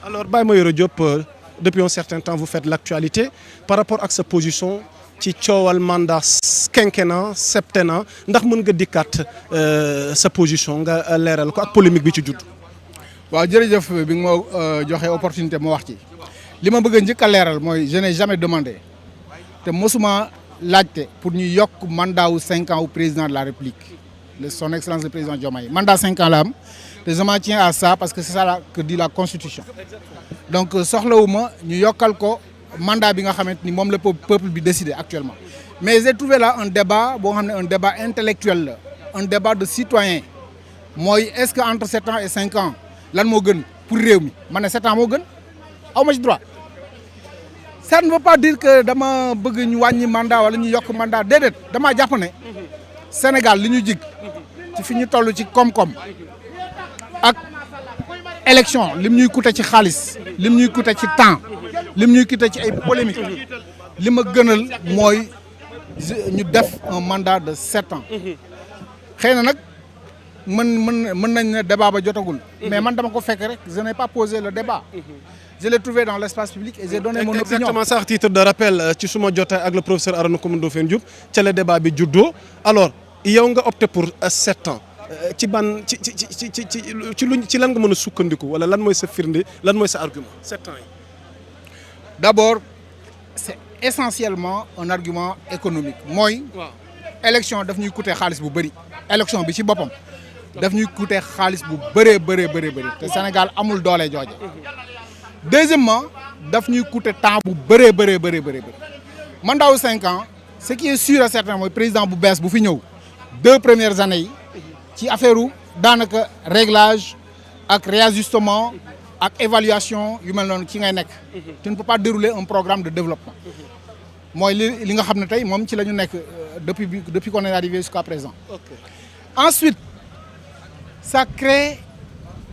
Alors Baye Mayoro Diop, depuis un certain temps vous faites l'actualité par rapport à sa position ci coowal mandat quinquennat septennat ndax mën nga dikkaat sa position nga leeral ko ak polémique bi ci judd. waaw jërëjëf bi nga ma joxe opportunité ma wax ci li ma bëgg a njëkk a leeral mooy je n'ai jamais demandé te mosuma laajte pour ñu yokk mandat wu 5 ans au président de la République son excellence le président Diomaye mandat 5 ans la am te je m'en tiens à ça parce que c'est ça que dit la constitution donc soxlawuma ñu yokkal ko mandat bi nga xamante ni moom la peuple bi décidé actuellement mais j'ai trouvé là un débat boo xam ne un débat intellectuel la un débat de citoyen mooy est-ce que entre 7 ans et 5 ans lan moo gën pour réew mi ma ne 7 ans moo gën aw ma ci droit ça ne veut pas dire que dama bëgg ñu wàññi mandat wala ñu yokk mandat déedéet damaa jàpp ne Sénégal li ñu jig ci fi ñu toll ci koom-koom ak élection lim ñuy coûter ci xaalis lim ñuy coûter ci temps lim ñuy coûter ci ay polémique li ma gënal mooy ñu def un mandat de 7 ans xëy na nag mën nañ ne débat ba jotagul mais man dama ko fekk rek je n'ai pas posé le débat je l'ai trouvé dans l'espace public et j'ai donné mon opinion. Exactement ça, à titre de rappel ci suma jotaay ak le professeur Arona Coumba Ndoffène Diop ca la débat bi juddoo alors yow nga opté pour 7 ans ci ban ci lan nga mën a sukkandiku wala lan mooy sa firnde lan mooy sa argument 7 ans yi. D'abord c'est essentiellement un argument économique mooy. waaw élection daf ñuy coûter xaalis bu bëri. élection bi ci boppam daf ñuy coûter xaalis bu bëree bëri te Sénégal amul doole jooje. Deuxièmement daf ñuy coûter temps bu bëree bëri mandat wu 5 ans ce qui est sûr et certain mooy président bu bees bu fi ñëw 2 premières années yi ci affaire u daanaka réglage ak réajustement ak évaluation yu mel noonu ci ngay nekk. tu ne peux pas dérouler un programme de développement. mooy li nga xam ne tey moom ci la ñu nekk depuis qu'on est arrivé jusqu'à présent. Ensuite ça crée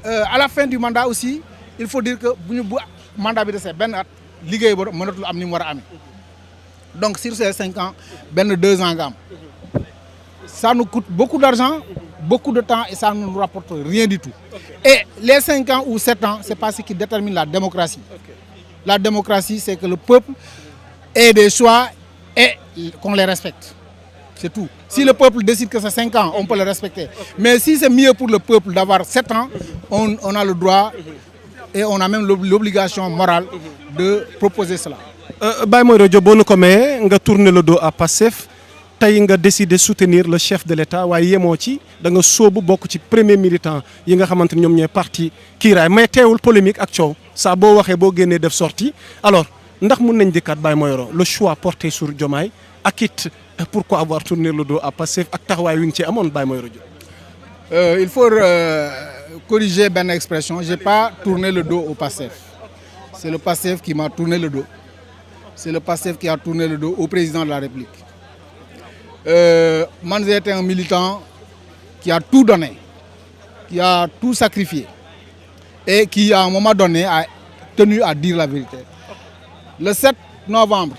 à la fin du mandat aussi il faut dire que bu mandat bi desee benn at liggéey ba mënatul am ni mu war a amee donc sur ces 5 ans benn 2 ans nga am ça nous coûte beaucoup d'argent beaucoup de temps et ça ne nous rapporte rien du tout. Et les 5 ans ou 7 ans c'est pas ce qui détermine la démocratie. La démocratie c'est que le peuple ait des choix et qu'on les respecte. C'est tout. Si le peuple décide que c'est 5 ans, on peut le respecter. Mais si c'est mieux pour le peuple d'avoir 7 ans, on a le droit et on a même l'obligation morale de proposer cela. Baye Mayoro Diop boo nu ko mayee nga tourner le dos à Pastef tey nga décider soutenir le chef de l'État waaye yemoo ci da nga sóobu bokk ci premier militant yi nga xamante ni ñoom ñooy parti kiiraay mais teewul polémique ak coow saa boo waxee boo génnee def sortie alors ndax mun nañ dikkaat Baye Mayoro le choix porté sur Diomaye ak it pourquoi avoir tourné le dos à Pastef ak taxawaay wi nga ci amoon Baye Mayoro Diop. Il faut corriger benn expression j'ai pas tourné le dos au Pastef c'est le Pastef qui m'a tourné le dos c'est le Pastef qui a tourné le dos au président de la République. Man j'ai été un militant qui a tout donné qui a tout sacrifié et qui à un moment donné a tenu à dire la vérité. Le 7 novembre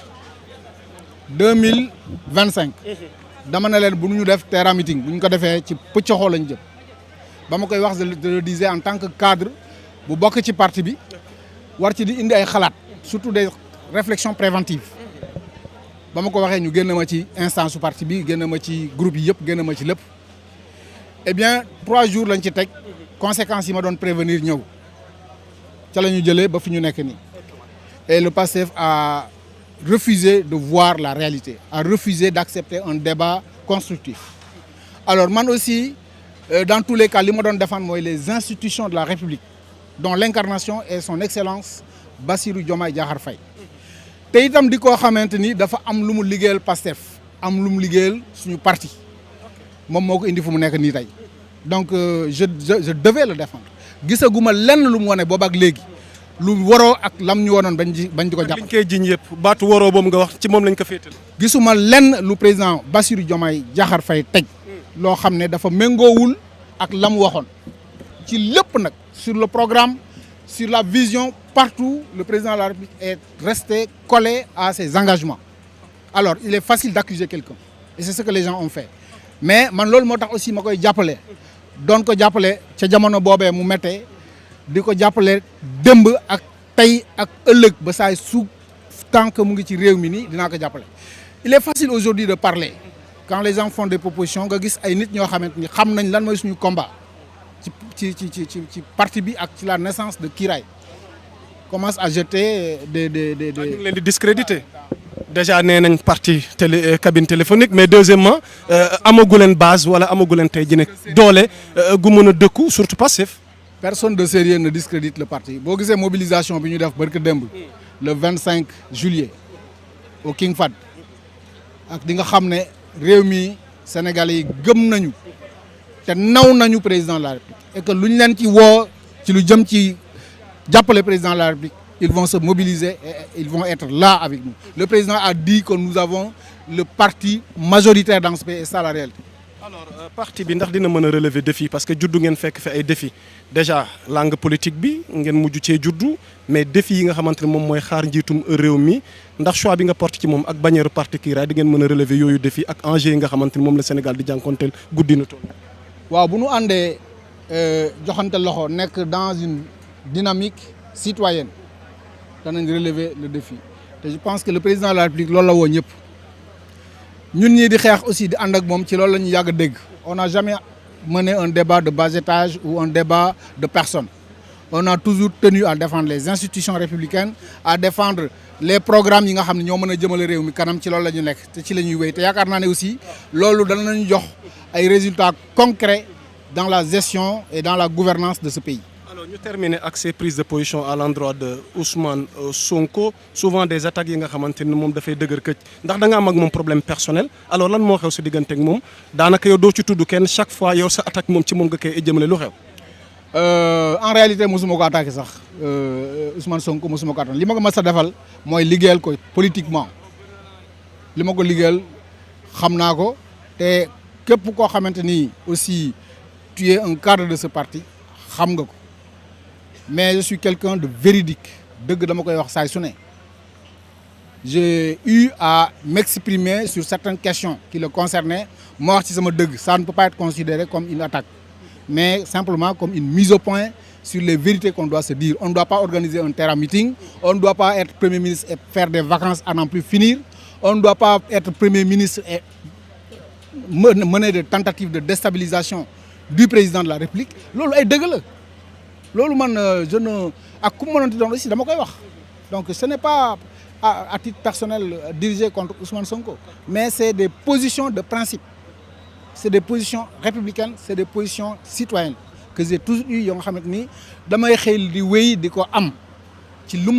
2025 dama ne leen bu ñu def terrain meeting bu ñu ko defee ci pëccoxoo lañ jëm ba ma koy wax je le disais en tant que cadre bu bokk ci parti bi war ci di indi ay xalaat surtout des réflexions préventives ba ma ko waxee ñu génn ma ci instance su parti bi génn ma ci groupe yi yëpp génn ma ci lépp eh bien 3 jours lañ ci teg conséquences yi ma doon prévenir ñëw ca la ñu jëlee ba fi ñu nekk nii et le Pastef a refusé de voir la réalité a refusé d'accepter un débat constructif alors man aussi dans tous les cas li ma doon défendre mooy les institutions de la République dont l'incarnation est son excellence Bassirou Diomaye Diakhar Faye te itam di koo xamante ni dafa am lu mu liggéeyal Pastef am lu mu liggéeyal suñu parti moom moo ko indi fu mu nekk nii tey donc je devais le défendre gisaguma lenn lu mu wane boobu ak léegi lu waroo ak lam ñu wonoon bañ di ko jàpp. liñ koy jiñ yëpp baatu waroo boobu nga wax ci moom lañ ko féetal. gisuma lenn lu président Bassirou Diomaye Diakhar Faye teg loo xam ne dafa méngoowul ak la mu waxoon ci lépp nag sur le programme sur la vision partout le président de la République est resté collé à ses engagements alors il est facile d'accuser quelqu'un et c'est ce que les gens ont fait mais man loolu moo tax aussi ma koy jàppale doon ko jàppale ca jamono boobee mu méttee di ko jàppale démb ak tey ak ëllëg ba saay su tant que mu ngi ci réew mi nii dinaa ko jàppale. Il est facile aujourd'hui de parler quand les gens font des propositions nga gis ay nit ñoo xamante ni xam nañ lan mooy suñu combat ci parti bi ak ci la naissance de Kiraay commence à jeter des ñu ngi leen di discréditer déjà nee nañ parti cabine téléphonique mais deuxièmement amagu leen base wala amagu leen tey ji ne doole gu mën a dëkku surtout Pastef. Personne de sérieux ne discrédite le parti boo gisee mobilisation bi ñu def barke démb le 25 juillet au King Fahd ak di nga xam ne réew mi Sénégalais yi gëm nañu te naw nañu président de la République et que lu ñu leen ci woo ci lu jëm ci jàppale président de la République ils vont se mobiliser et ils vont être là avec nous. Le président a dit que nous avons le parti majoritaire dans ce pays et ça la réalité. Alors parti bi ndax dina mën a relever défi parce que juddu ngeen fekk fi ay défi déjà langue politique bi ngeen mujj cee juddu mais défi yi nga xamante ne moom mooy xaar njiitum réew mi ndax choix bi nga porte ci moom ak bannière parti Kiraay di ngeen mën a relever yooyu défi ak enjeu yi nga xamante ne moom la Sénégal di jànkonteel guddi na toll. waaw bu nu àndee joxante loxo nekk dans une dynamique citoyenne danañ relever le défi te je pense que le président de la République loolu la woo ñëpp. ñun ñii di xeex aussi di ànd ak moom ci loolu la ñu yàgg a dégg on n'a jamais mené un débat de bas étage ou un débat de personne on a toujours tenu à défendre les institutions républicaines à défendre les programmes yi nga xam ne ñoo mën a jëmale réew mi kanam ci loolu la ñu nekk te ci la ñuy wéy te yaakaar naa ne aussi loolu danañu jox ay résultats concrets dans la gestion et dans la gouvernance de ce pays. Alors ñu terminer ak ces prises de position à l'endroit de Ousmane Sonko souvent des attaques yi nga xamante ni moom dafay dëgër këcc ndax da nga am ak moom problème personnel alors lan moo xew sa diggante ak moom daanaka yow doo ci tudd kenn chaque fois yow sa attaque moom ci moom nga koy jëmale lu xew. En réalité mosuma ko attaqué sax Ousmane Sonko mosuma ko attaqué li ma ko mës a defal mooy liggéeyal ko politiquement li ma ko liggéeyal xam naa ko te képp koo xamante ni aussi tu es un cadre de ce parti xam nga ko. Mais je suis quelqu'un de véridique dëgg dama koy wax saay su ne j'ai eu à m'exprimer sur certaines questions qui le concernaient ma wax ci sama dëgg ça ne peut pas être considéré comme une attaque mais simplement comme une mise au point sur les vérités qu'on doit se dire. On ne doit pas organiser un terrain meeting, on ne doit pas être Premier ministre et faire des vacances à n'en plus finir, on ne doit pas être Premier ministre et mener des tentatives de déstabilisation du président de la République. Loolu ay dëgg la loolu man je ne ak ku mu mënati doon aussi dama koy wax donc ce n'est pas à titre personnel dirigé contre Ousmane Sonko mais c'est des positions de principe, c'est des positions républicaines, c'est des positions citoyennes que j'ai toujours eu yoo nga xamante ni damay xëy di wéy di ko am ci lu